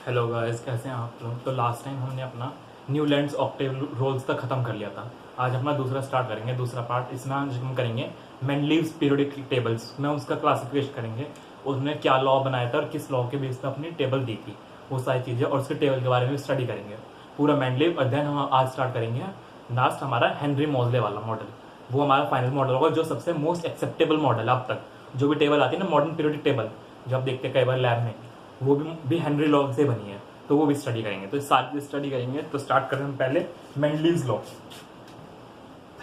Hello guys, कैसे हैं आप लोग। तो लास्ट टाइम हमने अपना न्यूलैंड्स ऑक्टेव रोल्स तक ख़त्म कर लिया था। आज अपना दूसरा स्टार्ट करेंगे, दूसरा पार्ट। इसमें आज हम करेंगे मेंडलीव्स पीरियोडिक टेबल्स में उसका क्लासिफिकेशन करेंगे, उसने क्या लॉ बनाया था और किस लॉ के बेस पर अपनी टेबल दी थी, वो सारी चीज़ें और उसके टेबल के बारे में स्टडी करेंगे पूरा मेंडलीव। और देन हम आज स्टार्ट करेंगे लास्ट हमारा हेनरी मोजले वाला मॉडल। वो हमारा फाइनल मॉडल होगा, जो सबसे मोस्ट एक्सेप्टेबल मॉडल है अब तक। जो भी टेबल आती है ना मॉडर्न पीरियोडिक टेबल, जो आप देखते हैं कई बार लैब में, वो भी हेनरी लॉ से बनी है, तो वो भी स्टडी करेंगे। तो इस सारी स्टडी करेंगे। तो स्टार्ट करें हम पहले मेंडलीव्स लॉ।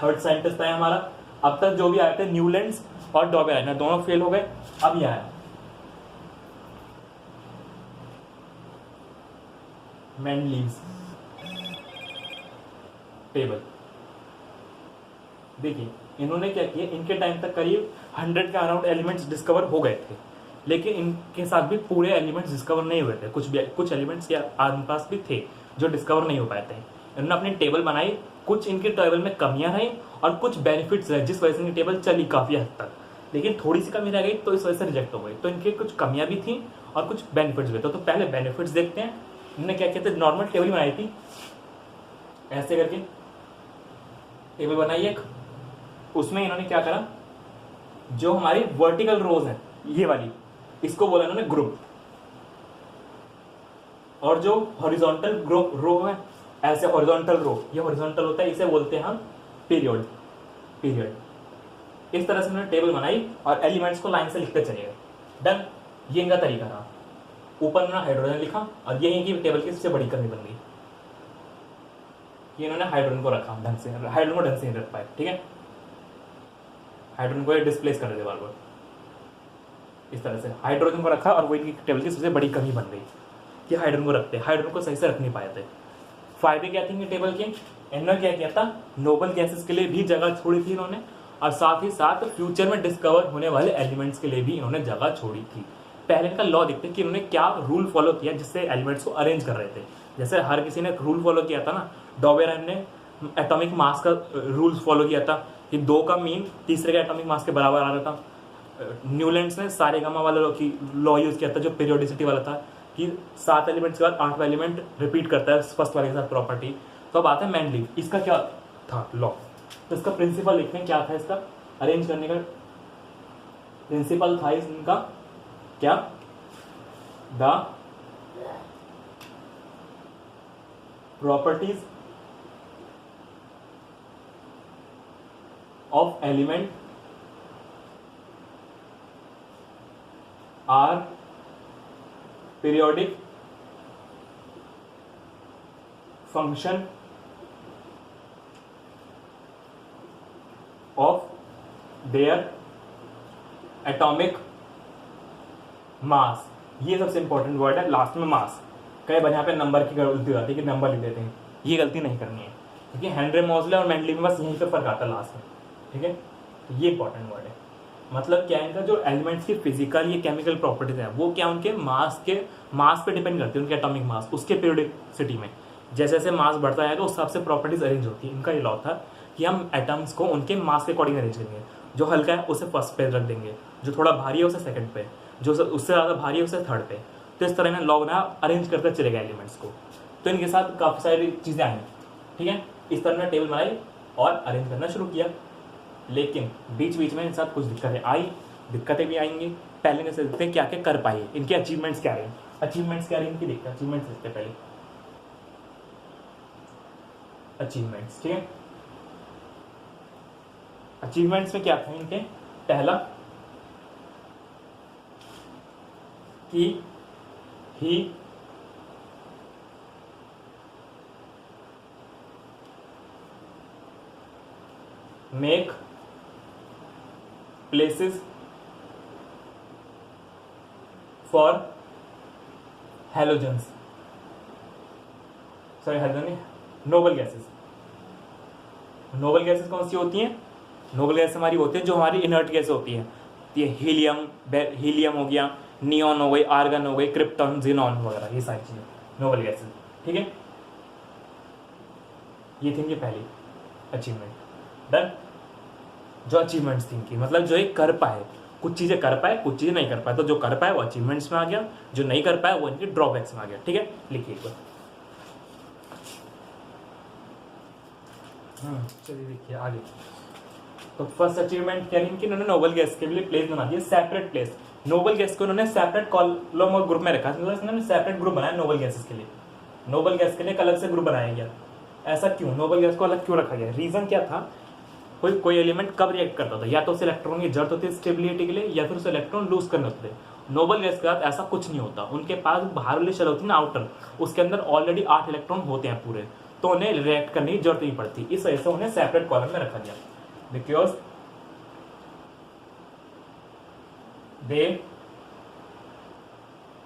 थर्ड साइंटिस्ट था हमारा। अब तक जो भी आए थे न्यूलैंड्स और डॉबेराइनर, दोनों फेल हो गए। अब ये आया मेंडलीव्स टेबल। देखिए इन्होंने क्या किया, इनके टाइम तक करीब 100 के अराउंड एलिमेंट्स डिस्कवर हो गए थे, लेकिन इनके साथ भी पूरे एलिमेंट्स डिस्कवर नहीं हुए थे। कुछ एलिमेंट्स के आसपास भी थे जो डिस्कवर नहीं हो पाए थे। इन्होंने अपनी टेबल बनाई, कुछ इनके टेबल में कमियां रही और कुछ बेनिफिट्स रहे, जिस वजह से इनकी टेबल चली काफी हद तक। लेकिन थोड़ी सी कमी रह गई तो इस वजह से रिजेक्ट हो गई। तो इनके कुछ कमियां भी थी और कुछ बेनिफिट्स भी थे। तो पहले बेनिफिट्स देखते हैं। इन्होंने क्या किया था, नॉर्मल टेबल बनाई थी, ऐसे करके टेबल बनाई एक। उसमें इन्होंने क्या करा, जो हमारी वर्टिकल रोज है ये वाली, इसको बोला इन्होंने ग्रुप। और जो हॉरिजॉन्टल रो है, ऐसे हॉरिजॉन्टल रो, ये हॉरिजॉन्टल होता है, इसे बोलते हैं हम पीरियड। पीरियड इस तरह से उन्होंने टेबल बनाई और एलिमेंट्स को लाइन से लिखते चले गए। डन, ये इनका तरीका रहा। ऊपर उन्होंने हाइड्रोजन लिखा और ये इनकी टेबल की सबसे बड़ी कमी बन गई। ये इन्होंने हाइड्रोजन को रखा ढंग से, हाइड्रोजन को ढंग से नहीं रख पाए। ठीक है, हाइड्रोजन को डिस्प्लेस कर देते बार बार। इस तरह से हाइड्रोजन को रखा और वो इनकी टेबल की सबसे बड़ी कमी बन गई कि हाइड्रोजन को रखते, हाइड्रोजन को सही से रख नहीं पाए थे। फायदे क्या थे टेबल के, इन्होंने क्या किया था, नोबल गैसेस के लिए भी जगह छोड़ी थी इन्होंने, और साथ ही साथ फ्यूचर में डिस्कवर होने वाले एलिमेंट्स के लिए भी इन्होंने जगह छोड़ी थी। पहले इनका लॉ देखते हैं कि इन्होंने क्या रूल फॉलो किया जिससे एलिमेंट्स को अरेंज कर रहे थे। जैसे हर किसी ने रूल फॉलो किया था ना, डॉबेराइन ने एटॉमिक मास का रूल फॉलो किया था कि 2 का मीन तीसरे के एटॉमिक मास के बराबर आ रहा था। न्यूलैंड्स ने सारे गामा वाला लॉ यूज किया था, जो पीरियोडिसिटी वाला था, कि 7 एलिमेंट्स के बाद 8वां एलिमेंट रिपीट करता है फर्स्ट वाले के साथ प्रॉपर्टी। तो अब आता है मेंडलीव, इसका क्या था लॉ। तो इसका प्रिंसिपल लिखते हैं, क्या था इसका अरेंज करने का प्रिंसिपल था इनका क्या, the properties of element are periodic function of their atomic mass. ये सबसे इंपॉर्टेंट वर्ड है लास्ट में, मास। कई बार यहाँ पे नंबर की गलती हो जाती है कि नंबर लिख देते हैं, ये गलती नहीं करनी है, क्योंकि हेनरी मोजले और मेंडलीव में बस यहीं पे फर्क आता है लास्ट में। ठीक है, तो ये इंपॉर्टेंट वर्ड है। मतलब क्या है, इनका जो एलिमेंट्स की फिजिकल ये केमिकल प्रॉपर्टीज है वो क्या उनके मास पे डिपेंड करती है, उनके एटॉमिक मास, उसके पीरियोडिसिटी में। जैसे जैसे मास बढ़ता है तो उस हिसाब से प्रॉपर्टीज अरेंज होती है। इनका ये लॉ था कि हम एटम्स को उनके मास के अकॉर्डिंग अरेंज करेंगे। जो हल्का है उसे फर्स्ट पे रख देंगे, जो थोड़ा भारी है उसे सेकंड पे, जो उससे ज़्यादा भारी है उसे थर्ड पे। तो इस तरह इन्हें लॉ बनाया, अरेंज करते चलेगा एलिमेंट्स को। तो इनके साथ काफ़ी सारी चीज़ें आई। ठीक है, इस तरह ने टेबल बनाई और अरेंज करना शुरू किया। लेकिन बीच बीच में इनके साथ कुछ दिक्कतें आई, दिक्कतें भी आएंगी। पहले इनसे देखते हैं क्या क्या कर पाए, इनके अचीवमेंट्स क्या रहे। अचीवमेंट्स क्या रहे इनकी, देखते हैं अचीवमेंट्स देखते हैं पहले। अचीवमेंट्स, ठीक है, अचीवमेंट्स में क्या था इनके, पहला कि he make places for halogens, sorry halogen नहीं, नोबल गैसेस। नोबल गैसेस कौन सी होती हैं, नोबल गैस हमारी होती है जो हमारी इनर्ट गैस होती है। ये हीलियम हो गया, नियॉन हो गई, आर्गन हो गई, क्रिप्टॉन, जिनॉन वगैरह, ये सारी चीजें नोबल गैसेस। ठीक है, ये थी इनकी पहली अचीवमेंट। डन, जो अचीवमेंट्स थी इनकी, मतलब जो ये कर पाए कुछ चीज़ें कर पाए, कुछ चीज़ें नहीं कर पाए। तो जो कर पाए वो अचीवमेंट्स में आ गया, जो नहीं कर पाए वो इनके ड्रॉबैक्स में आ गया। ठीक है, लिखिए एक बार। चलिए देखिए आगे। तो फर्स्ट अचीवमेंट क्या इनकी, इन्होंने नोबल गैस के लिए प्लेस बना दिया, सेपरेट प्लेस। नोबल गैस को इन्होंने सेपरेट कॉलम और ग्रुप में रखा, मतलब इन्होंने सेपरेट ग्रुप बनाया नोबल गैसेस के लिए। नोबल गैस के लिए एक अलग से ग्रुप बनाया गया। ऐसा क्यों, नोबल गैस को अलग क्यों रखा गया? रीजन क्या था, कोई एलिमेंट कब रिएक्ट करता था, या तो उस इलेक्ट्रॉन की जरूरत होती है स्टेबिलिटी के लिए, या फिर उस इलेक्ट्रॉन लूज करने होते थे। नोबल गैस के साथ ऐसा कुछ नहीं होता, उनके पास बाहर वाली शेल होती है ना आउटर, उसके अंदर ऑलरेडी 8 इलेक्ट्रॉन होते हैं पूरे, तो उन्हें रिएक्ट करने की जरूरत नहीं पड़ती। इस वजह से उन्हें सेपरेट कॉलम में रखा गया, बिकॉज दे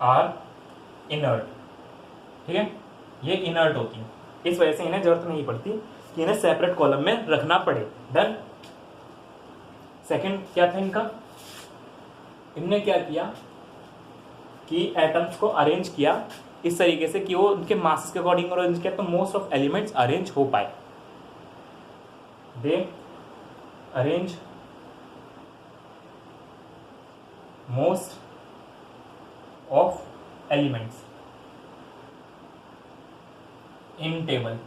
आर इनर्ट। ठीक है, ये इनर्ट होती है, इस वजह से इन्हें जरूरत नहीं पड़ती कि इन्हें सेपरेट कॉलम में रखना पड़े। डन। सेकंड क्या था इनका, इनने क्या किया कि एटम्स को अरेंज किया इस तरीके से कि वो उनके मासेस के अकॉर्डिंग अरेंज किया, तो मोस्ट ऑफ एलिमेंट्स अरेंज हो पाए। They arrange most of elements in table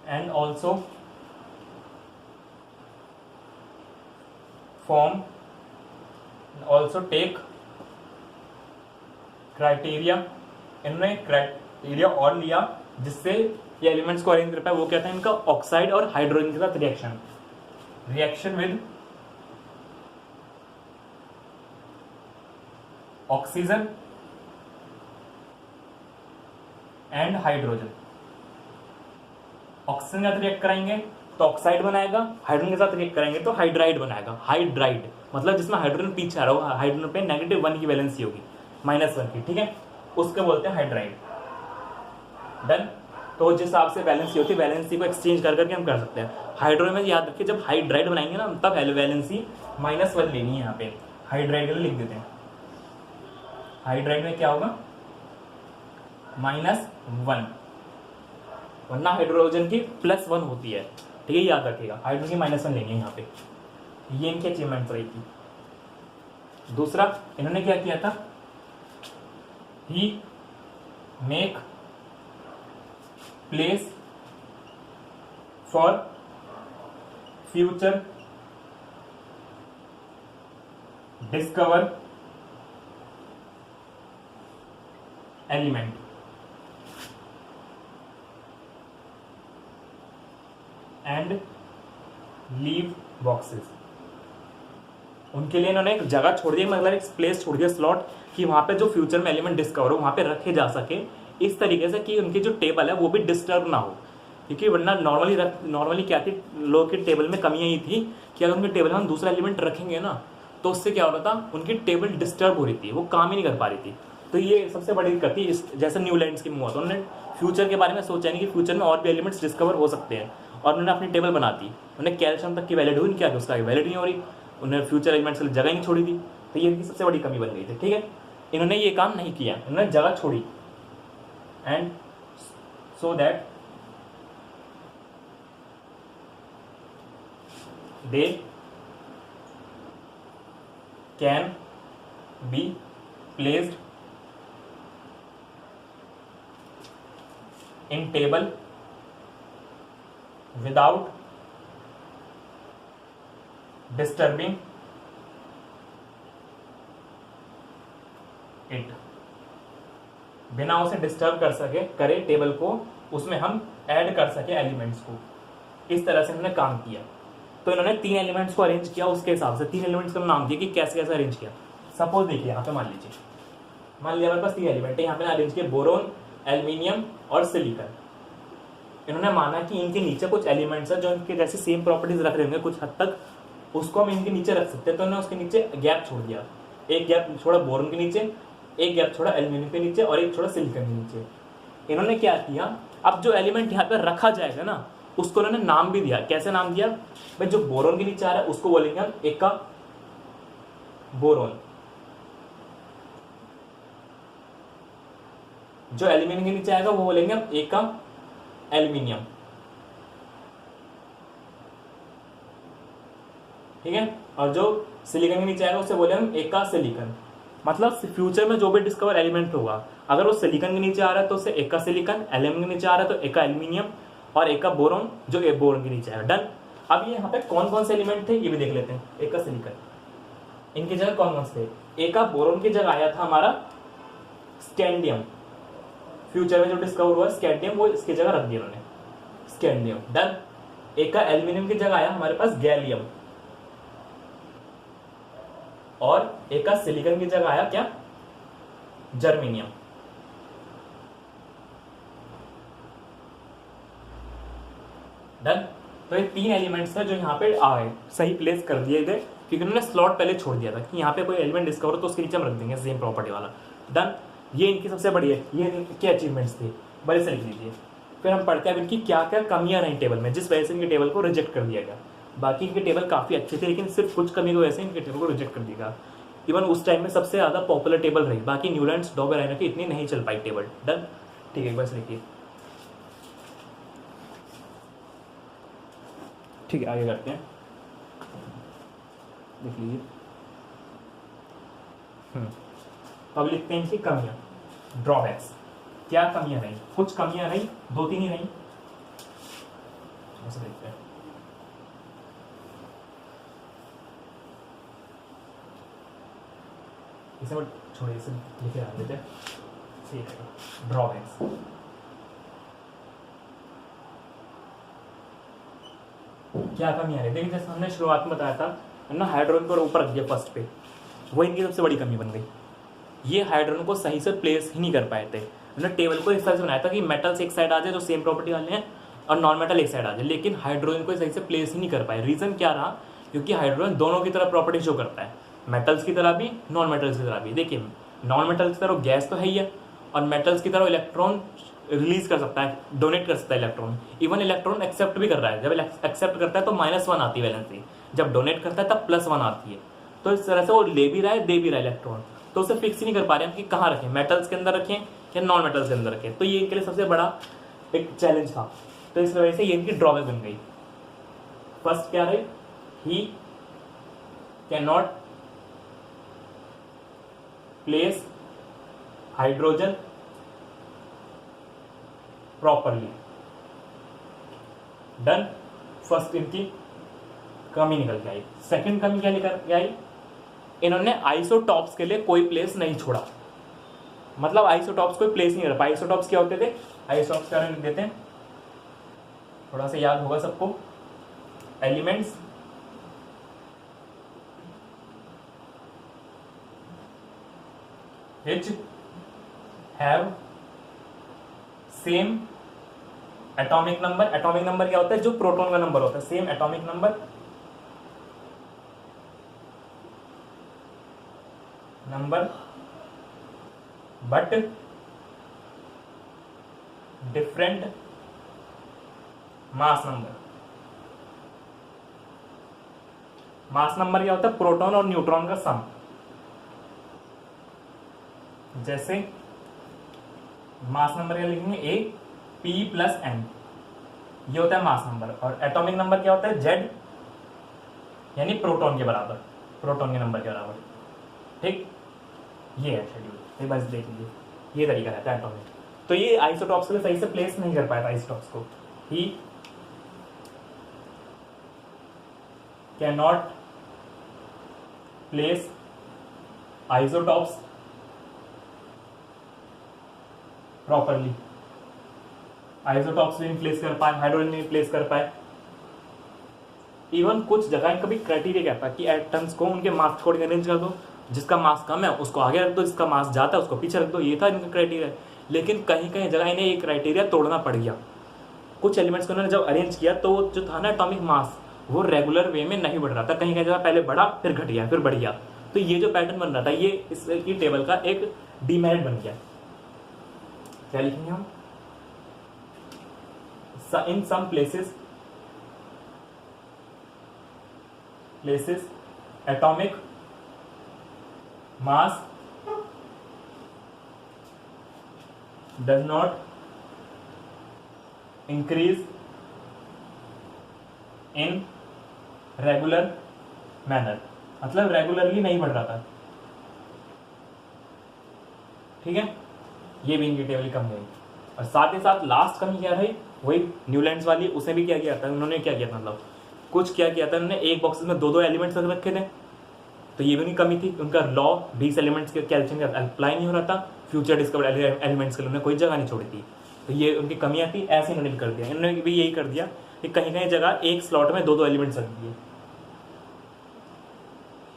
and also form and also take criteria। इन्होंने क्राइटेरिया और लिया जिससे ये एलिमेंट्स को अरेंज कर पाए। वो क्या था इनका, ऑक्साइड और हाइड्रोजन के साथ reaction with oxygen and hydrogen. Oxygen के साथ रिएक्ट कराएंगे तो ऑक्साइड बनाएगा, हाइड्रोजन के साथ रिएक्ट करेंगे तो हाइड्राइड बनाएगा। हाइड्राइड मतलब जिसमें हाइड्रोजन पीछे आ रहा हो, हाइड्रोजन पे -1 की वैलेंसी होगी, -1 की। ठीक है, उसके बोलते हैं हाइड्राइड। डन। तो जिस हिसाब से वैलेंसी होती है, वैलेंसी को एक्सचेंज कर करके हम कर सकते हैं। हाइड्रोजन में याद रखिए, जब हाइड्राइड बनाएंगे ना तब वैलेंसी -1 लेनी है। यहाँ पे हाइड्राइड के लिए लिख देते हैं, हाइड्राइड में क्या होगा, -1, वरना हाइड्रोजन की +1 होती है। ठीक है, याद रखिएगा, हाइड्रोजन की -1 लेंगे यहाँ पे। ये इनकी अचीवमेंट रही थी। दूसरा इन्होंने क्या किया था, he make place for future discover element. And leave boxes. उनके लिए इन्होंने एक जगह छोड़ दी, मतलब एक प्लेस छोड़ दिया, स्लॉट, कि वहां पे जो फ्यूचर में एलिमेंट डिस्कवर हो वहां पे रखे जा सके, इस तरीके से कि उनकी जो टेबल है वो भी डिस्टर्ब ना हो। क्योंकि वरना नॉर्मली क्या थी, लोगों की टेबल में कमियां ही थी कि अगर उनकी टेबल में हम दूसरा एलिमेंट रखेंगे ना तो उससे क्या हो रहा था, उनकी टेबल डिस्टर्ब हो रही थी, वो काम ही नहीं कर पा रही थी। तो ये सबसे बड़ी दिक्कत थी। जैसे न्यूलैंड की हुआ, तो उन्होंने फ्यूचर के बारे में सोचा नहीं कि फ्यूचर में और भी एलिमेंट्स डिस्कवर हो सकते हैं, और उन्होंने अपनी टेबल बना दी। उन्हें कैल्शियम तक की वैलिड हुई, क्या उसका वैलिड नहीं हो रही, उन्होंने फ्यूचर एलिमेंट्स के लिए जगह ही नहीं छोड़ी थी। तो ये इनकी सबसे बड़ी कमी बन गई थी। ठीक है, इन्होंने ये काम नहीं किया, इन्होंने जगह छोड़ी। And so that they can be placed in table without disturbing it. बिना उसे डिस्टर्ब कर सके करे टेबल को, उसमें हम ऐड कर सके एलिमेंट्स को। इस तरह से इन्होंने काम किया। तो इन्होंने 3 एलिमेंट्स को अरेंज किया, उसके हिसाब से 3 एलिमेंट्स का नाम दिया कि कैसे कैसे अरेंज किया। सपोज देखिए यहाँ पे मान लिया हमारे पास 3 एलिमेंट है, यहाँ पे अरेंज किए बोरोन, एल्यूमिनियम और सिलिकॉन। इन्होंने माना कि इनके नीचे कुछ एलिमेंट्स है जो इनके जैसे सेम प्रॉपर्टीज रख रहे होंगे कुछ हद तक, उसको हम इनके नीचे रख सकते हैं। तो उन्होंने उसके नीचे गैप छोड़ दिया, एक गैप छोड़ा बोरोन के नीचे, एक गैप छोड़ा एल्यूमिनियम के नीचे और एक छोड़ा सिलिकॉन के नीचे। इन्होंने क्या किया, अब जो एलिमेंट यहाँ पे रखा जाएगा ना उसको उन्होंने नाम भी दिया। कैसे नाम दिया भाई, जो बोरोन के नीचे आ रहा है उसको बोलेंगे हम एक का बोरोन, जो एल्यूमिनियम के नीचे आएगा वो बोलेंगे हम एक का एल्यूमिनियम। ठीक है। और जो सिलिकॉन के नीचे आएगा उसे बोले हम एका सिलिकॉन। मतलब फ्यूचर में जो भी डिस्कवर एलिमेंट होगा, अगर वो सिलिकॉन के नीचे आ रहा है तो उसे एका सिलिकॉन, एल्यूमिनियम के नीचे आ रहा है तो एका एल्यूमिनियम, और एका बोरोन जो बोरोन के नीचे आएगा। डन। अब ये यहाँ पे कौन कौन से एलिमेंट थे ये भी देख लेते हैं। एका सिलिकॉन, इनकी जगह कौन कौन से थे? एका बोरोन की जगह आया था हमारा स्कैंडियम। फ्यूचर में जो डिस्कवर हुआ स्कैंडियम, वो इसकी जगह रख दिया उन्होंने, स्कैंडियम। डन। एका एल्यूमिनियम की जगह आया हमारे पास गैलियम, और एका सिलिकॉन की जगह आया क्या? जर्मेनियम। डन। तो ये 3 एलिमेंट्स है जो यहाँ पे आए, सही प्लेस कर दिए गए, क्योंकि उन्होंने स्लॉट पहले छोड़ दिया था कि यहाँ पे कोई एलिमेंट डिस्कवर हो तो उसके नीचे हम रख देंगे सेम प्रॉपर्टी वाला। डन। ये इनकी सबसे बड़ी है, ये इनके अचीवमेंट्स थे, बड़े से लिख लीजिए। फिर हम पढ़ते हैं अब इनकी क्या क्या कमियां रही टेबल में, जिस वजह से इनके टेबल को रिजेक्ट कर दिया गया। बाकी इनके टेबल काफी अच्छे थे, लेकिन सिर्फ कुछ कमी की वजह से इनके टेबल को रिजेक्ट कर दिया। इवन उस टाइम में सबसे ज्यादा पॉपुलर टेबल रही, बाकी न्यूलैंड्स, डॉबर राइनो की इतनी नहीं चल पाई टेबल। डन। ठीक है, बस लिखिए। ठीक है, आगे करते हैं, देख लीजिए। अब लिखते हैं इनकी कमियां, ड्रॉबैक्स। क्या कमियां रही? कुछ कमियां रही, 2-3 ही रही। ऐसे देखते हैं। इसे मैं छोड़िए, इसे लिखे आ देते हैं, सही रहेगा। ड्रॉबैक्स, क्या कमियां रही? देखिए, जैसे हमने शुरुआत में बताया था ना, हाइड्रोजन को ऊपर रख दिया फर्स्ट पे, वो इनकी सबसे बड़ी कमी बन गई। ये हाइड्रोजन को सही से प्लेस ही नहीं कर पाए थे। उन्होंने टेबल को इस तरह से बनाया था कि मेटल्स एक साइड आ जाए जो सेम प्रॉपर्टी वाले हैं, और नॉन मेटल एक साइड आ जाए, लेकिन हाइड्रोजन को सही से प्लेस ही नहीं कर पाए। रीजन क्या रहा? क्योंकि हाइड्रोजन दोनों की तरह प्रॉपर्टी शो करता है, मेटल्स की तरह भी, नॉन मेटल्स की तरह भी। देखिए, नॉन मेटल्स की तरह गैस तो है ही है, और मेटल्स की तरह इलेक्ट्रॉन रिलीज कर सकता है, डोनेट कर सकता है इलेक्ट्रॉन। इवन इलेक्ट्रॉन एक्सेप्ट भी कर रहा है। जब एक्सेप्ट करता है तो -1 आती है वैलेंसी, जब डोनेट करता है तब +1 आती है। तो इस तरह से वो ले भी रहा है, दे भी रहा है इलेक्ट्रॉन। तो उसे फिक्स ही नहीं कर पा रहे हम कि कहाँ रखें, मेटल्स के अंदर रखें या नॉन मेटल्स के अंदर रखें। तो ये इनके लिए सबसे बड़ा एक चैलेंज था। तो इस वजह से ये इनकी ड्रॉबैक बन गई। फर्स्ट क्या रहे? He can not place hydrogen properly. Done. First इनकी कमी निकल के आई। सेकंड कमी क्या निकल के आई? इन्होंने आइसोटॉप्स के लिए कोई प्लेस नहीं छोड़ा। मतलब आइसोटॉप्स कोई प्लेस नहीं कर पाए। आइसोटॉप्स क्या होते थे? आइसोटॉप्स क्या लिख देते हैं, थोड़ा सा याद होगा सबको। Elements which have same atomic number। Atomic number क्या होता है? जो प्रोटॉन का नंबर होता है, same atomic number but different mass number. Mass number क्या होता है? प्रोटॉन और न्यूट्रॉन का सम। जैसे मास नंबर क्या लिखेंगे? A P+N, ये होता है मास नंबर। और एटॉमिक नंबर क्या होता है? Z, यानी प्रोटॉन के बराबर, प्रोटॉन के नंबर के बराबर। ठीक, ये है शेड्यूल। ये बस देख लीजिए, ये तरीका रहता है एटॉमिक। तो ये आइसोटॉप्स के लिए सही से प्लेस नहीं कर पाया था आइसोटॉप्स को। He can not place isotopes properly. Isotopes भी नहीं प्लेस कर पाए, हाइड्रोजन नहीं प्लेस कर पाए। इवन कुछ जगह इनका भी क्राइटेरिया क्या था कि एटम्स को उनके मास छोड़ के अरेंज कर दो, जिसका मास कम है उसको आगे रख दो, जिसका मास ज्यादा है उसको पीछे रख दो। ये था इनका क्राइटेरिया। लेकिन कहीं कहीं जगह इन्हें ये क्राइटेरिया तोड़ना पड़ गया। कुछ एलिमेंट्स को उन्होंने जब अरेंज किया तो जो था ना एटॉमिक मास, वो रेगुलर वे में नहीं बढ़ रहा था। कहीं कहीं जगह पहले बढ़ा, फिर घट गया, फिर बढ़ गया। तो ये जो पैटर्न बन रहा था, ये इसकी टेबल का एक डीमेरिट बन गया। क्या लिखेंगे हम? In some places atomic mass does not increase in regular manner, मतलब रेगुलरली नहीं बढ़ रहा था। ठीक है, ये भी इनकी टेबल की कमी हुई। और साथ ही साथ लास्ट कमी क्या रही, वही न्यूलैंड्स वाली, उसने भी क्या किया था, उन्होंने क्या किया था, मतलब कुछ क्या किया था उन्होंने, एक बॉक्सेस में 2-2 एलिमेंट्स रख रखे थे, तो ये भी उनकी कमी थी। उनका लॉ 20 एलिमेंट्स के कैलकुलेशन का अप्लाई नहीं हो रहा था, फ्यूचर डिस्कवर्ड एलिमेंट्स के लिए उन्होंने कोई जगह नहीं छोड़ी थी, तो ये उनकी कमियां थी। ऐसे इन्होंने कर दिया, इन्होंने भी यही कर दिया कि कहीं कहीं जगह एक स्लॉट में 2-2 एलिमेंट्स रख दिए।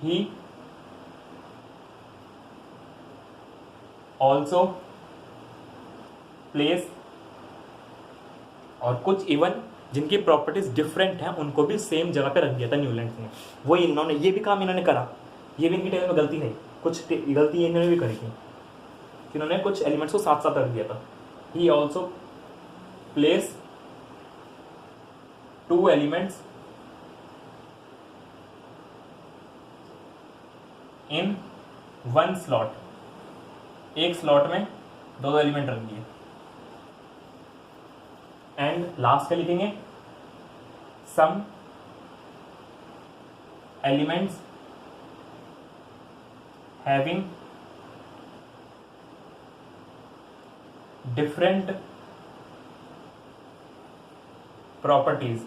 ही ऑल्सो प्लेस, और कुछ इवन जिनकी प्रॉपर्टीज डिफरेंट हैं उनको भी सेम जगह पे रख दिया था न्यूलैंड्स ने। वही इन्होंने, ये भी काम इन्होंने करा, ये भी इनकी टेबल में गलती नहीं, कुछ गलती इन्होंने भी करी थी, इन्होंने कुछ एलिमेंट्स को साथ साथ रख दिया था। He also place 2 elements in 1 slot, एक स्लॉट में 2 एलिमेंट रख दिए। एंड लास्ट क्या लिखेंगे, some elements having different properties,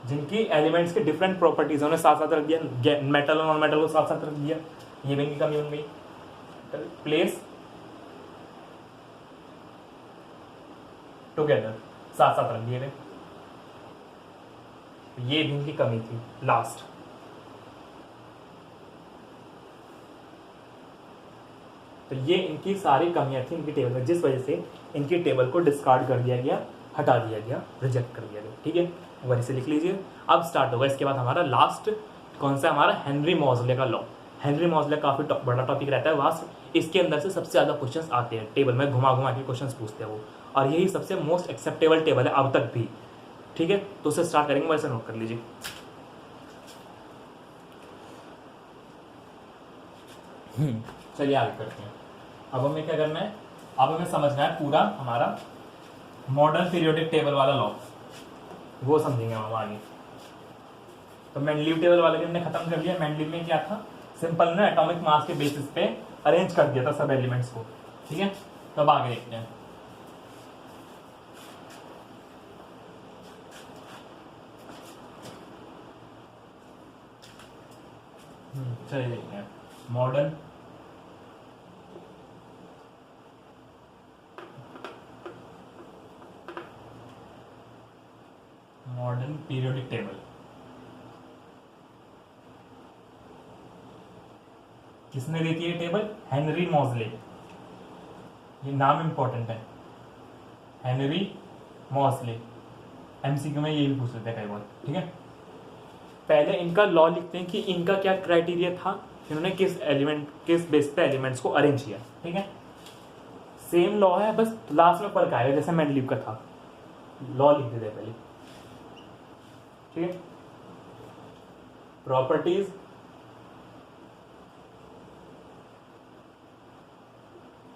जिनकी एलिमेंट्स के डिफरेंट प्रॉपर्टीज उन्हें साथ साथ रख दिया, मेटल और नॉन मेटल को साथ साथ रख दिया, ये भी इनकी कमी बन गई। प्लेस टुगेदर, साथ साथ रख दिए थे, ये भी इनकी कमी थी लास्ट। तो ये इनकी सारी कमियां थी इनकी टेबल में, जिस वजह से इनकी टेबल को डिस्कार्ड कर दिया गया, हटा दिया गया, रिजेक्ट कर दिया गया। ठीक है, वही से लिख लीजिए। अब स्टार्ट होगा इसके बाद हमारा लास्ट कौन सा, हमारा हेनरी मॉजले का लॉ। हेनरी मॉजले काफी बड़ा टॉपिक रहता है वास्ट, इसके अंदर से सबसे ज्यादा क्वेश्चंस आते हैं, टेबल में घुमा घुमा के क्वेश्चंस पूछते हैं वो, और यही सबसे मोस्ट एक्सेप्टेबल टेबल है अब तक भी। ठीक है, तो उसे स्टार्ट करेंगे, वैसे नोट कर लीजिए। चलिए आगे करते हैं। अब हमें क्या करना है, अब हमें समझना है पूरा हमारा मॉडर्न पीरियोडिक टेबल वाला लॉ, वो समझेंगे हम आगे। तो मेंडलीव टेबल वाले भी हमने खत्म कर लिया। मेंडलीव में क्या था, सिंपल ना एटॉमिक मास के बेसिस पे अरेंज कर दिया था सब एलिमेंट्स को। ठीक है, तो अब आगे देखते हैं। चलिए देखते हैं मॉडर्न पीरियोडिक टेबल। किसने दी थी ये टेबल, हेनरी मॉजले, ये नाम इंपॉर्टेंट है, हेनरी मॉजले। एमसीक्यू में ये भी पूछ लेते हैं कई बार। ठीक है, पहले इनका लॉ लिखते हैं कि इनका क्या क्राइटेरिया था, इन्होंने किस एलिमेंट, किस बेस पे एलिमेंट्स को अरेंज किया। ठीक है, सेम लॉ है, बस लास्ट में फर्क आएगा, जैसे मेंडलीव का था। लॉ लिख देते हैं पहले। ठीक है, properties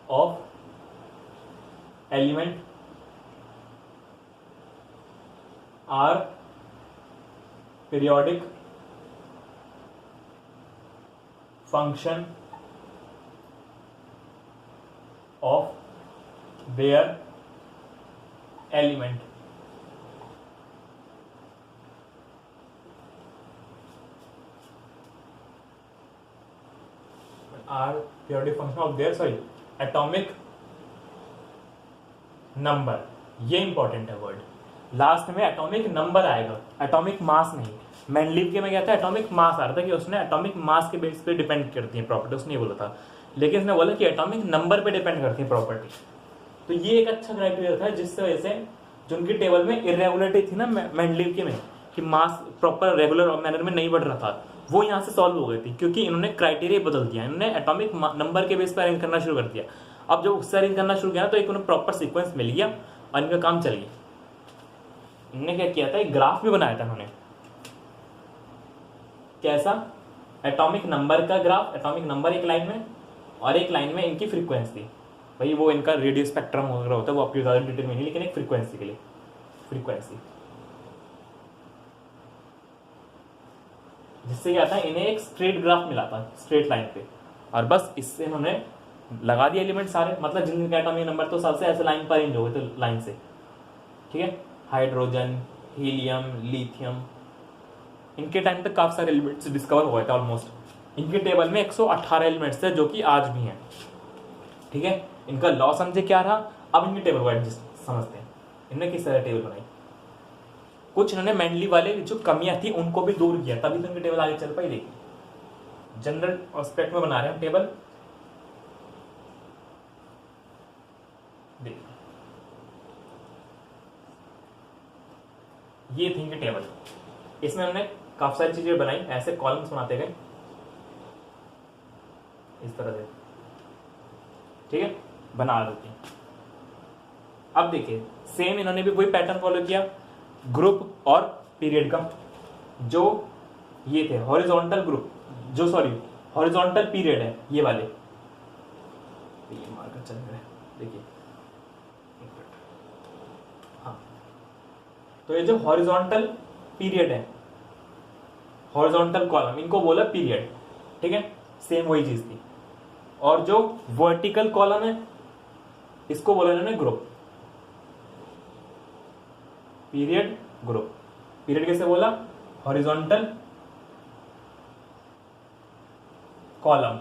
of element are periodic function of their element. Are periodic function of their, sorry, atomic number, ये इंपॉर्टेंट है वर्ड। लास्ट में एटॉमिक नंबर आएगा, एटॉमिक मास नहीं। मेंडलीव के में क्या था, एटॉमिक मास आ रहा था कि उसने एटॉमिक मास के बेस पे डिपेंड करती है प्रॉपर्टी, उसने ये बोला था, लेकिन उसने बोला कि एटॉमिक नंबर पे डिपेंड करती है प्रॉपर्टी। तो ये एक अच्छा क्राइटेरिया था, जिससे वजह से जो उनकी टेबल में इरेगुलरिटी थी ना मेंडलीव के में, कि मास प्रॉपर रेगुलर मैनर में नहीं बढ़ रहा था, वो यहाँ से सॉल्व हो गई थी, क्योंकि इन्होंने क्राइटेरिया बदल दिया, इन्होंने एटॉमिक नंबर के बेस पर अरेंज करना शुरू कर दिया। अब जब उससे अरेंज करना शुरू किया तो एक उन्हें प्रॉपर सीक्वेंस मिल गया और इनका काम चल गया। इन्होंने क्या किया था, एक ग्राफ भी बनाया था इन्होंने। कैसा, एटॉमिक नंबर का ग्राफ, एटॉमिक नंबर एक लाइन में और एक लाइन में इनकी फ्रीक्वेंसी। भाई वो इनका रेडियो स्पेक्ट्रम वगैरह होता है, वो आपकी ज़्यादा डिटेल में नहीं, लेकिन एक फ्रीक्वेंसी के लिए फ्रीक्वेंसी। जिससे क्या था, इन्हें एक स्ट्रेट ग्राफ मिला था, स्ट्रेट लाइन पे, और बस इससे इन्होंने लगा दिए एलिमेंट सारे, मतलब जिन जिनके एटॉमिक नंबर तो सबसे ऐसे लाइन पर अरेंज हो गए थे लाइन से, ठीक है। हाइड्रोजन, हीलियम, लिथियम, इनके टाइम तक काफी सारे एलिमेंट्स डिस्कवर हुए थे ऑलमोस्ट। इनके टेबल में 118 एलिमेंट्स थे जो कि आज भी हैं, ठीक है। इनका लॉ समझे क्या रहा, अब इनके टेबल को एडजस्ट समझते हैं, इन्होंने किस तरह टेबल बनाई। कुछ इन्होंने मेंडली वाले जो कमियां थी उनको भी दूर किया, तभी तो इनकी टेबल आगे चल पाई। देखिए जनरल एस्पेक्ट में बना रहे हैं टेबल, देखिए ये थी इनकी टेबल। इसमें हमने काफी सारी चीजें बनाई, ऐसे कॉलम्स बनाते गए इस तरह से, ठीक है, बना देते हैं। अब देखिए सेम इन्होंने भी वही पैटर्न फॉलो किया, ग्रुप और पीरियड का, जो ये थे हॉरिजॉन्टल ग्रुप, जो सॉरी हॉरिजॉन्टल पीरियड है ये वाले, ये मार्कर चल रहा है देखिए, हाँ, तो ये जो हॉरिजॉन्टल पीरियड है, हॉरिजॉन्टल कॉलम, इनको बोला पीरियड, ठीक है, सेम वही चीज थी। और जो वर्टिकल कॉलम है इसको बोला इन्होंने ग्रुप, पीरियड ग्रुप। पीरियड कैसे बोला, हॉरिजॉन्टल कॉलम,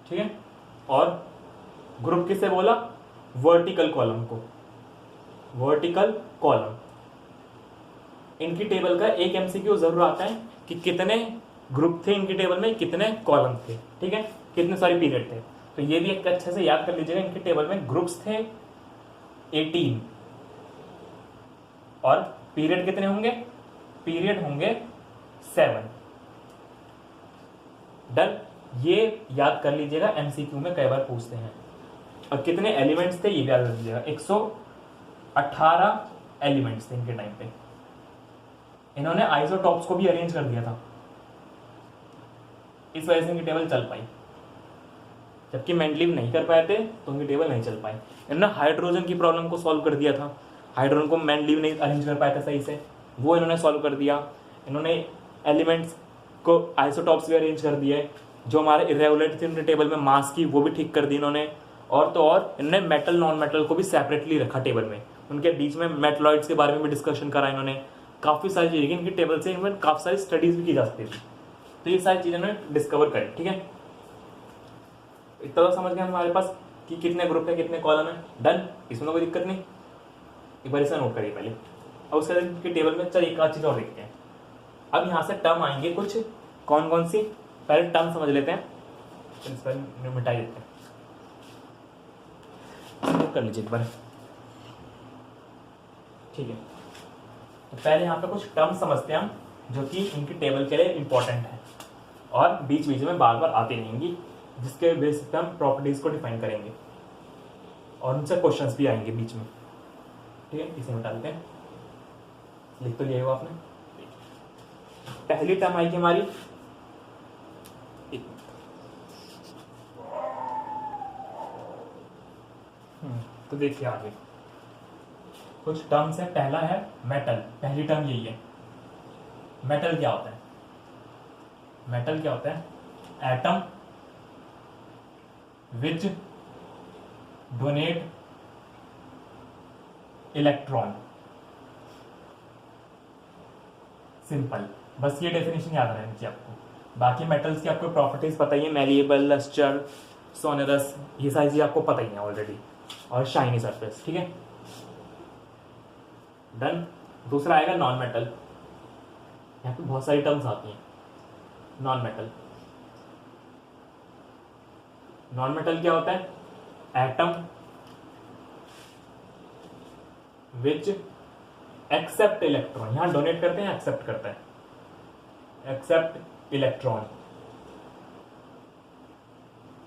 ठीक है, और ग्रुप किसे बोला, वर्टिकल कॉलम को, वर्टिकल कॉलम। इनकी टेबल का एक एमसीक्यू जरूर आता है कि कितने ग्रुप थे इनकी टेबल में, कितने कॉलम थे, ठीक है, कितने सारे पीरियड थे। तो ये भी एक अच्छे से याद कर लीजिएगा, इनकी टेबल में ग्रुप्स थे 18 और पीरियड कितने होंगे, पीरियड होंगे 7। डन, ये याद कर लीजिएगा, एमसीक्यू में कई बार पूछते हैं। और कितने एलिमेंट्स थे ये भी याद कर लीजिएगा, 118 एलिमेंट्स थे इनके टाइम पे। इन्होंने आइसोटॉप्स को भी अरेंज कर दिया था, इस वजह से इनकी टेबल चल पाई, जबकि मेंडलीव नहीं कर पाए थे तो उनकी टेबल नहीं चल पाई। इन्होंने हाइड्रोजन की प्रॉब्लम को सॉल्व कर दिया था, हाइड्रोजन को मेंडलीव नहीं अरेंज कर पाए थे सही से, वो इन्होंने सॉल्व कर दिया। इन्होंने एलिमेंट्स को आइसोटॉप्स भी अरेंज कर दिए, जो हमारे इरेगुलर थी उनके टेबल में मास की, वो भी ठीक कर दी इन्होंने। और तो और इन्होंने मेटल नॉन मेटल को भी सेपरेटली रखा टेबल में, उनके बीच में मेटलॉइड्स के बारे में भी डिस्कशन करा इन्होंने। काफ़ी सारी चीज़ें इनकी टेबल से इनमें काफ़ी सारी स्टडीज भी की जा सकती थी, तो ये सारी चीज़ें इन्होंने डिस्कवर करी, ठीक है। इतना तो समझ गए हमारे पास कि कितने ग्रुप है, कितने कॉलम है। डन, इसमें तो कोई दिक्कत नहीं, एक बार इसे नोट करिए पहले। अब उसके बाद इनकी टेबल में चलिए एक आध चीज़ और देखते हैं। अब यहाँ से टर्म आएंगे कुछ, कौन कौन सी, पहले टर्म समझ लेते हैं, फिर इस पर मिटाई देते हैं। कर लीजिए एक बार, ठीक है। तो पहले यहाँ पे कुछ टर्म समझते हैं हम, जो कि इनकी टेबल के लिए इंपॉर्टेंट है और बीच बीच में बार बार आती रहेंगी, जिसके बेसिस पे हम प्रॉपर्टीज को डिफाइन करेंगे और उनसे क्वेश्चंस भी आएंगे बीच में, ठीक है। इसे मिटा देते हैं, लिख तो लिया हुआ आपने। पहली टर्म आएगी हमारी, तो देखिए आगे कुछ टर्म्स है। पहला है मेटल, पहली टर्म यही है। मेटल क्या होता है, मेटल क्या होता है, atom which donate electron, simple, बस ये डेफिनेशन याद रहनी चाहिए आपको। बाकी मेटल्स की आपको प्रॉपर्टीज पता ही है, मैलिएबल, लस्टर, सोनेरस, ये सारी चीजें आपको पता ही है ऑलरेडी, और शाइनी सरफेस, ठीक है। डन। दूसरा आएगा नॉन मेटल, यहाँ पे बहुत सारी टर्म्स आती हैं। नॉन मेटल, नॉन मेटल क्या होता है, एटम विच एक्सेप्ट इलेक्ट्रॉन, यहां डोनेट करते हैं, एक्सेप्ट करता है, एक्सेप्ट इलेक्ट्रॉन।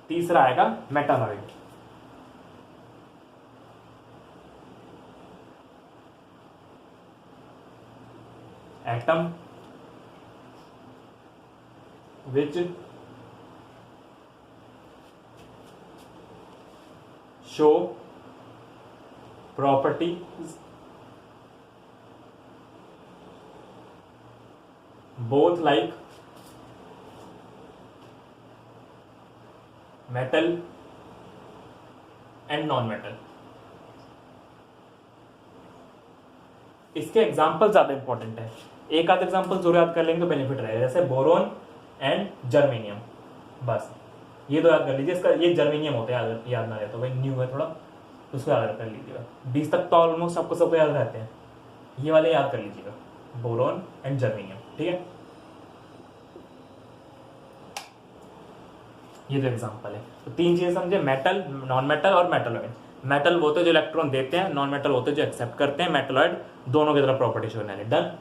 तीसरा आएगा metalloid, atom which show properties both like metal and non-metal। इसके एग्जाम्पल ज्यादा इंपॉर्टेंट है, एक आध एग्जाम्पल जरूर याद कर लेंगे तो बेनिफिट रहेगा, जैसे बोरोन एंड जर्मेनियम, बस ये दो याद कर लीजिए। इसका ये जर्मेनियम होता है, याद ना रहे तो भाई न्यू है थोड़ा, उसको याद कर लीजिएगा। 20 तक तो ऑलमोस्ट आपको सबको याद रहते हैं, ये वाले याद कर लीजिएगा, बोरोन एंड जर्मेनियम, ठीक है। ये जो एग्जांपल है, तो 3 चीजें समझे, मेटल, नॉन मेटल और मेटलॉइड। मेटल वो होते हैं जो इलेक्ट्रॉन देते हैं, नॉन मेटल होते हैं जो एक्सेप्ट करते हैं, मेटलॉइड दोनों की तरफ प्रॉपर्टी शो करने। डन,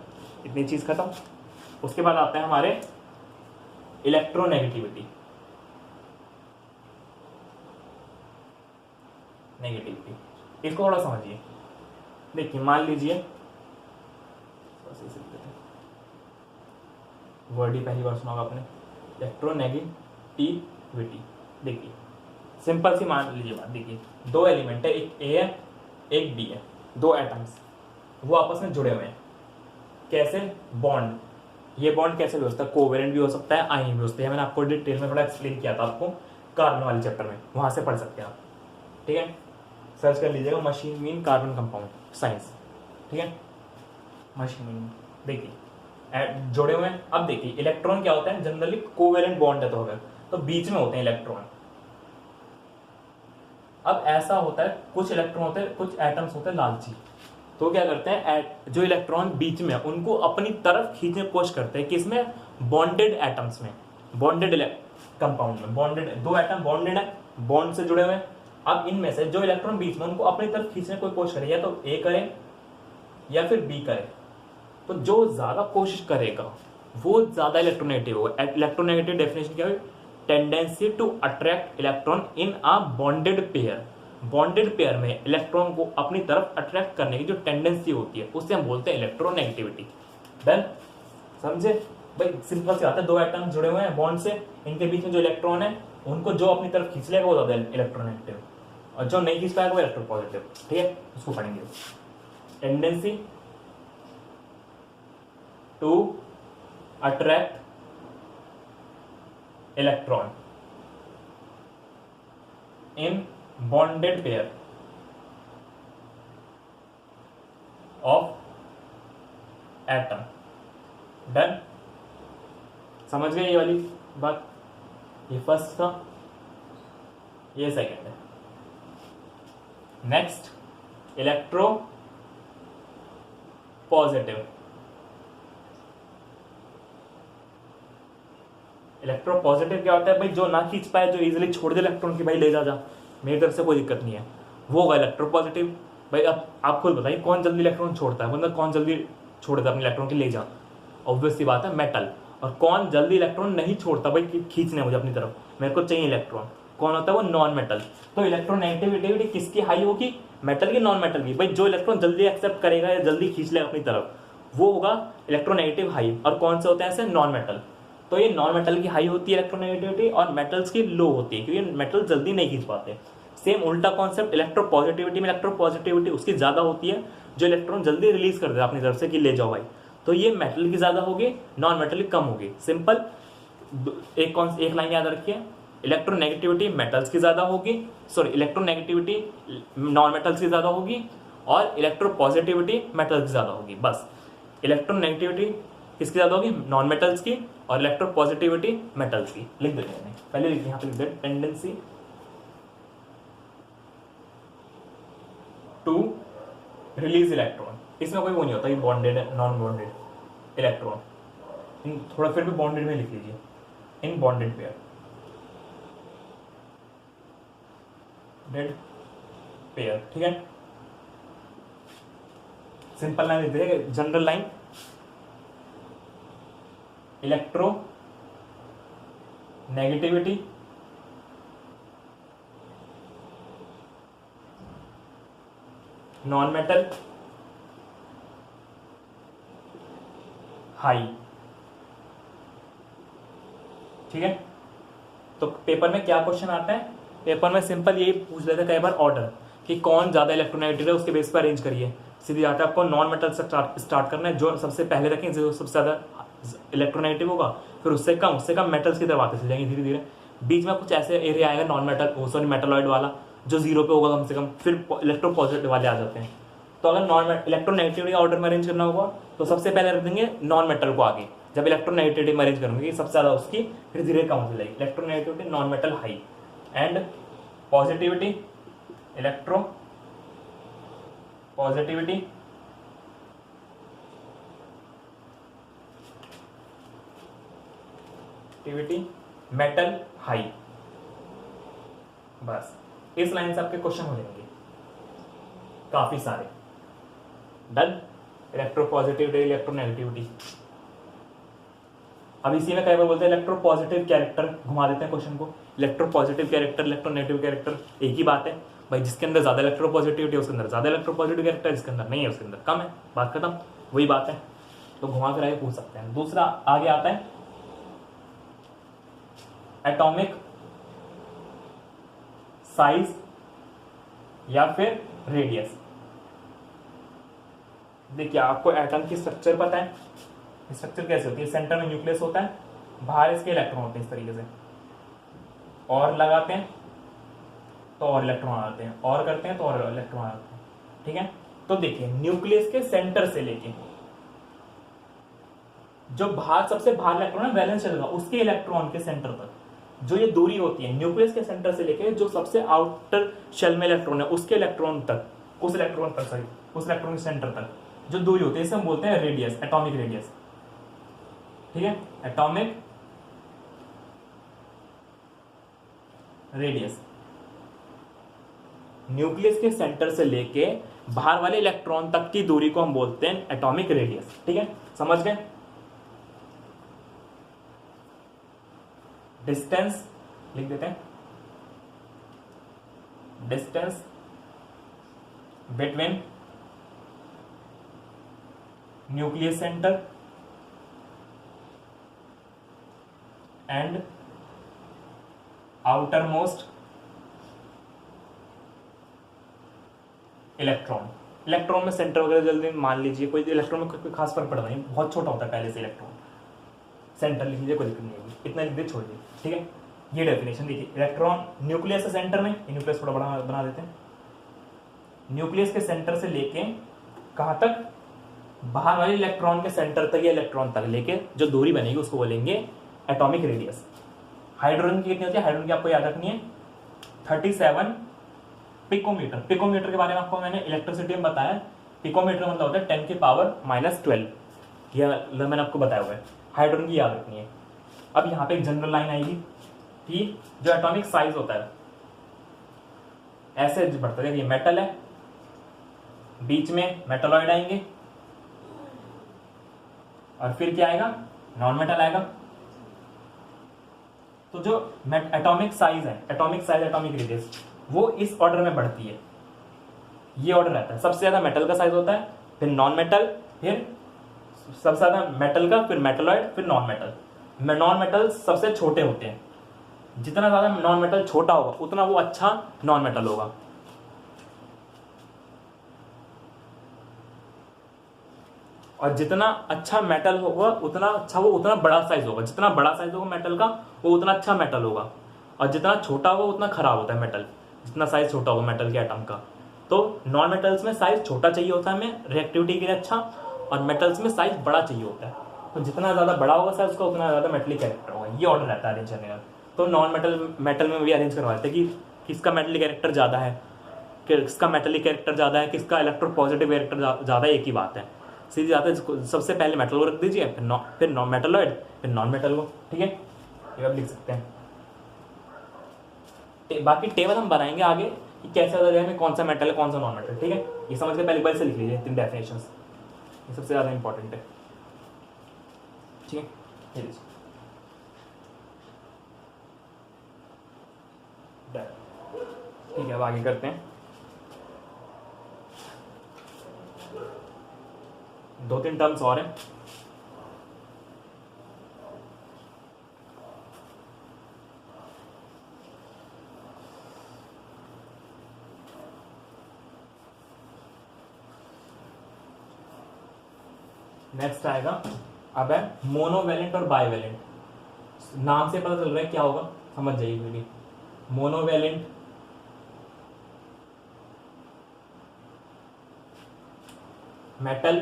इतनी चीज खत्म। उसके बाद आते हैं हमारे इलेक्ट्रोनेगेटिविटी। नेगेटिविटी इसको थोड़ा समझिए। देखिए मान लीजिए, वर्ड ही पहली बार सुना होगा आपने, इलेक्ट्रोनेगेटिविटी। देखिए सिंपल सी मान लीजिए बात, देखिए 2 एलिमेंट है, एक ए है एक बी है, 2 एटम्स, वो आपस में जुड़े हुए हैं। कैसे? बॉन्ड। ये बॉन्ड कैसे भी हो सकता है, कोवेलेंट भी हो सकता है, आयन भी हो सकता है। मैंने आपको डिटेल में थोड़ा एक्सप्लेन किया था आपको कार्बन वाले चैप्टर में, वहां से पढ़ सकते हैं आप, ठीक है। सर्च कर लीजिएगा machine mean carbon compound science, ठीक है। मशीन मीन, देखिए जुड़े हुए हैं। अब देखिए इलेक्ट्रॉन क्या होता है, जनरली कोवेलेंट बॉन्ड है, तो बीच में होते हैं इलेक्ट्रॉन। अब ऐसा होता है, कुछ इलेक्ट्रॉन होते हैं, कुछ एटम्स होते हैं लालची, तो क्या करते हैं, जो इलेक्ट्रॉन बीच में उनको अपनी तरफ खींचने की कोशिश करते हैं, किसमें? बॉन्डेड एटम्स में, बॉन्डेड कंपाउंड में। बॉन्डेड 2 एटम बॉन्डेड है, बॉन्ड से जुड़े हुए हैं। अब इनमें से जो इलेक्ट्रॉन बीच में उनको अपनी तरफ खींचने की कोशिश करे, या तो ए करे या फिर बी करे, तो जो ज्यादा कोशिश करेगा वो ज्यादा इलेक्ट्रोनेगेटिव होगा। इलेक्ट्रोनेगेटिव डेफिनेशन क्या है? Tendency to attract electron in a bonded pair. Bonded pair में इलेक्ट्रॉन को अपनी तरफ अट्रैक्ट करने की जो टेंडेंसी होती है उसे हम बोलते हैं इलेक्ट्रोनेगेटिविटी। डन, समझे भाई? सिंपल सी बात है, 2 एटम जुड़े हुए हैं बॉन्ड से, इनके बीच में जो इलेक्ट्रॉन है उनको जो अपनी तरफ खींच लेगा वो ज्यादा इलेक्ट्रोनेगेटिव, और जो नहीं खींच पाएगा वो इलेक्ट्रोपॉजिटिव, ठीक है। उसको पढ़ेंगे। Tendency to attract electron in bonded pair of atom. Done, समझ गए ये वाली बात? ये फर्स्ट था, ये सेकंड है। Next, electro positive. Electro positive क्या होता है भाई? जो ना खींच पाए, जो इजीली छोड़ दे इलेक्ट्रॉन की, भाई ले जा मेरी तरफ से कोई दिक्कत नहीं है, वो होगा इलेक्ट्रो पॉजिटिव। भाई अब आप खुद बताइए कौन जल्दी इलेक्ट्रॉन छोड़ता है, मतलब कौन जल्दी छोड़ देता है अपने इलेक्ट्रॉन की ले जा? ऑब्वियस सी बात है, मेटल। और कौन जल्दी इलेक्ट्रॉन नहीं छोड़ता भाई, खींचने मुझे अपनी तरफ, मेरे को चाहिए इलेक्ट्रॉन, कौन होता है वो? Non metal. तो इलेक्ट्रोनेगेटिविटी किसकी हाई होगी? मेटल की, नॉन मेटल की। भाई जो इलेक्ट्रॉन जल्दी एक्सेप्ट करेगा या जल्दी खींच लेगा अपनी तरफ, वो होगा इलेक्ट्रोनेगेटिव हाई। और कौन से होते हैं ऐसे? Non metal. तो ये नॉन मेटल की हाई होती है इलेक्ट्रोनेगेटिविटी, और मेटल्स की लो होती है, क्योंकि मेटल जल्दी नहीं खींच पाते। सेम उल्टा कॉन्सेप्ट इलेक्ट्रोपॉजिटिविटी में, इलेक्ट्रोपॉजिटिविटी उसकी ज्यादा होती है जो इलेक्ट्रॉन जल्दी रिलीज कर देता है अपनी तरफ से कि ले जाओ भाई। तो ये मेटल की ज्यादा होगी, नॉन मेटल की कम होगी। सिंपल, एक लाइन याद रखिए, इलेक्ट्रोनेगेटिविटी मेटल्स की ज्यादा होगी, सॉरी इलेक्ट्रोनेगेटिविटी नॉन मेटल्स की ज्यादा होगी, और इलेक्ट्रोपॉजिटिविटी मेटल्स की ज्यादा होगी। बस इलेक्ट्रोनेगेटिविटी किसकी ज्यादा होगी? नॉन मेटल्स की, और इलेक्ट्रोपॉजिटिविटी मेटल्स की। लिख देते हैं, पहले लिखिए, यहाँ पे लिख देते, टेंडेंसी टू रिलीज इलेक्ट्रॉन। इसमें कोई वो नहीं होता कि बॉन्डेड है, नॉन बॉन्डेड इलेक्ट्रॉन। थोड़ा फिर भी बॉन्डेड में लिख लीजिए, इन बॉन्डेड पेयर, डेड पेयर, ठीक है। सिंपल लाइन लिख दीजिए, general line, electro negativity non metal high, ठीक है। तो पेपर में क्या क्वेश्चन आता है? पेपर में सिंपल यही पूछ लेते कई बार ऑर्डर कि कौन ज़्यादा इलेक्ट्रोनेगेटिव है उसके बेस पर अरेंज करिए। सीधी बात है, आपको नॉन मेटल से स्टार्ट करना है, जो सबसे पहले रखें जो सबसे ज़्यादा इलेक्ट्रोनेगेटिव होगा, फिर उससे कम मेटल्स की तरफ आते चले जाएंगे धीरे धीरे। बीच में कुछ ऐसे एरिया आएगा नॉन मेटल सॉरी मेटलॉइड वाला जो जीरो पे होगा कम से कम, फिर इलेक्ट्रो पॉजिटिव वाले आ जाते हैं। तो अगर नॉन इलेक्ट्रोनेगेटिविटी ऑर्डर में अरेंज करना होगा तो सबसे पहले रख देंगे नॉन मेटल को आगे, जब इलेक्ट्रोनेगेटिविटी में अरेंज करेंगे सबसे ज़्यादा उसकी, फिर धीरे कम हो जाएगी electronegativity non metal high and positivity electro positivity metal high. बस इस लाइन से आपके क्वेश्चन हो जाएंगे काफी सारे। डन। Electropositivity electronegativity. अब इसी में कई बार बोलते हैं इलेक्ट्रोपॉजिटिव कैरेक्टर, घुमा देते हैं क्वेश्चन को। इलेक्ट्रोपॉजिटिव कैरेक्टर इलेक्ट्रोनेगेटिव कैरेक्टर एक ही बात है भाई, जिसके अंदर ज्यादा इलेक्ट्रोपॉजिटिविटी है उसके अंदर ज्यादा इलेक्ट्रोपॉजिटिव कैरेक्टर, जिसके अंदर नहीं है उसके अंदर कम है, बात खत्म, वही बात है। तो घुमा कर आगे पूछ सकते हैं। दूसरा आगे आता है एटॉमिक साइज या फिर रेडियस। देखिए आपको एटम की स्ट्रक्चर पता है, स्ट्रक्चर कैसे होती है, सेंटर में न्यूक्लियस होता है, बाहर इसके इलेक्ट्रॉन होते हैं इस तरीके से, और लगाते हैं तो और इलेक्ट्रॉन आते हैं, और करते हैं तो और इलेक्ट्रॉन आते हैं, ठीक है। तो देखिए न्यूक्लियस के सेंटर से लेके जो बाहर सबसे बाहर इलेक्ट्रॉन है वैलेंस शेल का, उसके इलेक्ट्रॉन के सेंटर तक जो ये दूरी होती है न्यूक्लियस के सेंटर से लेके जो सबसे आउटर शेल में इलेक्ट्रॉन है उसके इलेक्ट्रॉन तक, उस इलेक्ट्रॉन के सेंटर तक जो दूरी होती है इसे हम बोलते हैं रेडियस, एटॉमिक रेडियस, ठीक है। एटॉमिक रेडियस न्यूक्लियस के सेंटर से लेके बाहर वाले इलेक्ट्रॉन तक की दूरी को हम बोलते हैं एटॉमिक रेडियस, ठीक है, समझ गए। डिस्टेंस लिख देते हैं, distance between nucleus centre and outer most electron. Electron में सेंटर वगैरह जल्दी मान लीजिए, कोई इलेक्ट्रॉन में कोई खास फर्क पड़ता नहीं, बहुत छोटा होता है पहले से इलेक्ट्रॉन, सेंटर लिख लीजिए कोई दिक्कत नहीं होगी, इतना लिख दे छोड़ दीजिए, ठीक है। ये डेफिनेशन देखिए, इलेक्ट्रॉन न्यूक्लियस के सेंटर में, न्यूक्लियस थोड़ा बड़ा बना देते हैं, न्यूक्लियस के सेंटर से लेके कहाँ तक, बाहर वाले इलेक्ट्रॉन के सेंटर तक या इलेक्ट्रॉन तक लेके जो दूरी बनेगी उसको बोलेंगे एटॉमिक रेडियस। हाइड्रोजन की कितनी होती है, हाइड्रोजन की आपको याद रखनी है 37 पिकोमीटर। पिकोमीटर के बारे में आपको मैंने इलेक्ट्रिसिटी में बताया, पिकोमीटर मतलब होता है 10 की पावर -12, यह मैंने आपको बताया हुआ है, हाइड्रोजन की याद रखनी है। अब यहाँ पे एक जनरल लाइन आएगी कि जो एटॉमिक साइज होता है ऐसे बढ़ता है, ये मेटल है, बीच में मेटलॉइड आएंगे और फिर क्या आएगा, नॉन मेटल आएगा। तो जो एटॉमिक साइज है, एटॉमिक रेडियस, वो इस ऑर्डर में बढ़ती है, ये ऑर्डर रहता है। सबसे ज्यादा मेटल का साइज होता है, फिर नॉन मेटल, फिर सबसे ज्यादा मेटल का, फिर मेटलॉइड, फिर नॉन मेटल। नॉन मेटल सबसे छोटे होते हैं, जितना ज्यादा नॉन मेटल छोटा होगा उतना वो अच्छा नॉन मेटल होगा। और जितना अच्छा मेटल होगा उतना अच्छा वो उतना बड़ा साइज होगा, जितना बड़ा साइज होगा मेटल का वो उतना अच्छा मेटल होगा, और जितना छोटा होगा उतना खराब होता है मेटल, जितना साइज छोटा होगा मेटल के एटम का। तो नॉन मेटल्स में साइज छोटा चाहिए होता है हमें रिएक्टिविटी के लिए अच्छा, और मेटल्स में साइज बड़ा चाहिए होता है। तो जितना ज्यादा बड़ा होगा साइज उसका उतना ज्यादा मेटलिक कैरेक्टर होगा, ये ऑर्डर रहता है अरेंज करने का। तो नॉन मेटल में भी अरेंज करवाते हैं कि किसका मेटलिक कैरेक्टर ज्यादा है, किसका मेटलिक कैरेक्टर ज्यादा है, किसका इलेक्ट्रोपॉजिटिव कैरेक्टर ज्यादा है, एक ही बात है, सीधी जाता है। सबसे पहले मेटल को रख दीजिए, फिर नॉन मेटलॉइड, फिर नॉन मेटल को, ठीक है, ये आप लिख सकते हैं। बाकी टेबल हम बनाएंगे आगे कि कैसे पता जाएगा कौन सा मेटल है कौन सा नॉन मेटल, ठीक है। ये समझ के पहले बार से लिख लीजिए 3 डेफिनेशंस, ये सबसे ज्यादा इंपॉर्टेंट है, ठीक है। ठीक है, अब आगे करते हैं। 2-3 टर्म्स और हैं। नेक्स्ट आएगा, अब है मोनोवैलेंट और बाइवैलेंट। नाम से पता चल रहा है क्या होगा, समझ जाइए फिर। मोनोवैलेंट मेटल,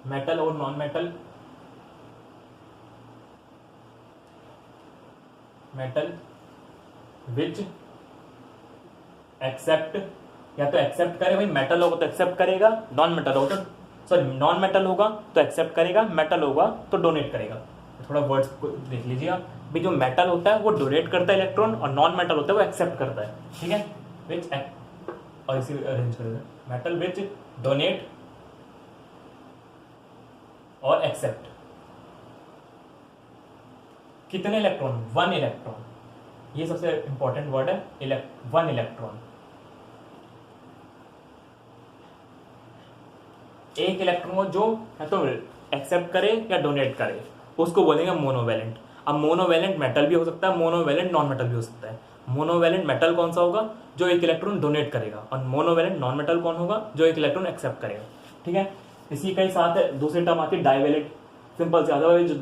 मेटल और non metal, metal which accept, या तो एक्सेप्ट करे भाई, मेटल होगा तो एक्सेप्ट करेगा, नॉन मेटल होगा तो, सॉरी नॉन मेटल होगा तो एक्सेप्ट करेगा, मेटल होगा तो डोनेट करेगा। थोड़ा वर्ड्स देख लीजिए आप भाई, जो मेटल होता है वो डोनेट करता है इलेक्ट्रॉन, और नॉन मेटल होता है वो एक्सेप्ट करता है, ठीक है। विच, और इसी अरेंज कर देते, मेटल विच डोनेट और एक्सेप्ट कितने इलेक्ट्रॉन, 1 इलेक्ट्रॉन, ये सबसे इंपॉर्टेंट वर्ड है, 1 इलेक्ट्रॉन। एक इलेक्ट्रॉन को जो है तो एक्सेप्ट करे या डोनेट करे उसको बोलेंगे मोनोवैलेंट। अब मोनोवैलेंट मेटल भी हो सकता है, मोनोवैलेंट नॉन मेटल भी हो सकता है। मोनोवैलेंट मेटल कौन सा होगा, जो एक इलेक्ट्रॉन डोनेट करेगा, और मोनोवैलेंट नॉन मेटल कौन होगा, जो एक इलेक्ट्रॉन एक्सेप्ट करेगा, ठीक है। इसी के साथ है दूसरी टर्म आती है डाइवैलेंट। सिंपल से आता है जो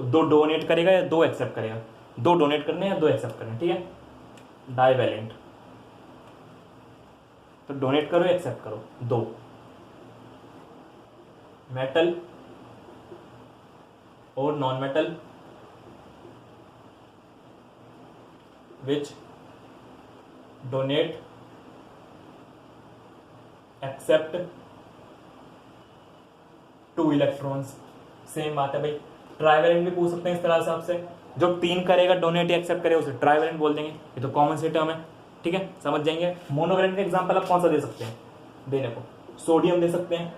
दो डोनेट करेगा या 2 एक्सेप्ट करेगा, 2 डोनेट करने या 2 एक्सेप्ट करने, ठीक है। डाइवैलेंट तो डोनेट करो एक्सेप्ट करो 2। मेटल और non metal which donate accept 2 electrons. Same बात है भाई, ट्राइवैलेंट भी पूछ सकते हैं इस तरह से आपसे, जो 3 करेगा डोनेट या एक्सेप्ट करेगा उसे ट्राइवैलेंट बोल देंगे, ये तो कॉमन सी टर्म है, ठीक है, समझ जाएंगे। मोनोवैलेंट का एग्जांपल आप कौन सा दे सकते हैं देने को, सोडियम दे सकते हैं,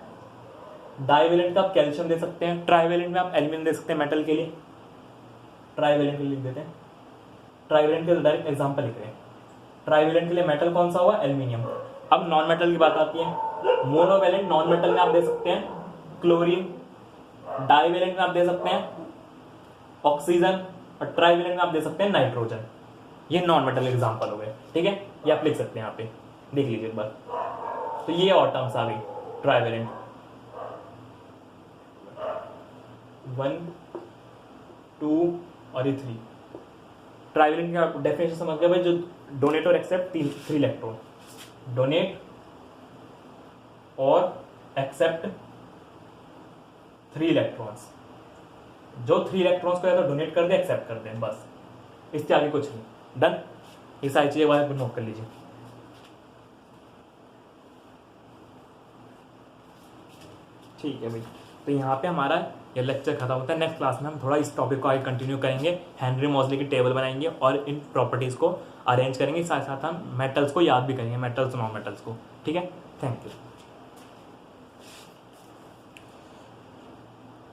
डाइवैलेंट का आप कैल्शियम दे सकते हैं, ट्राइवैलेंट में आप एल्यूमिनियम दे सकते हैं मेटल के लिए, ट्राइवैलेंट के लिए लिख देते हैं। ट्राइवैलेंट के डायरेक्ट एग्जांपल लिख रहे हैं, ट्राइवैलेंट के लिए मेटल कौन सा हुआ, एल्यूमिनियम। अब नॉन मेटल की बात आती है, मोनोवैलेंट नॉन मेटल में आप दे सकते हैं क्लोरीन, डाइवैलेंट में आप दे सकते हैं ऑक्सीजन, और ट्राइवैलेंट में आप दे सकते हैं नाइट्रोजन। ये नॉन मेटल एग्जांपल हो गए, ठीक है, ये आप लिख सकते हैं यहाँ पे, देख लीजिए एक बार। तो ये और टर्म्स आ गई ट्राइवैलेंट, 1 2 और ये 3। ट्राइवैलेंट का डेफिनेशन समझ गए भाई, जो डोनेट और एक्सेप्ट 3 इलेक्ट्रॉन, डोनेट और एक्सेप्ट 3 इलेक्ट्रॉन्स, जो 3 इलेक्ट्रॉन्स को या तो डोनेट कर दे एक्सेप्ट कर दे, बस इससे आगे कुछ नहीं। डन, ये सारी चीजें वाले नोट कर लीजिए। ठीक है भाई, तो यहाँ पे हमारा ये लेक्चर खत्म होता है। नेक्स्ट क्लास में हम थोड़ा इस टॉपिक को आगे कंटिन्यू करेंगे, हेनरी मॉजले की टेबल बनाएंगे और इन प्रॉपर्टीज को अरेंज करेंगे, साथ साथ हम मेटल्स को याद भी करेंगे, मेटल्स नॉन मेटल्स को, ठीक है। Thank you.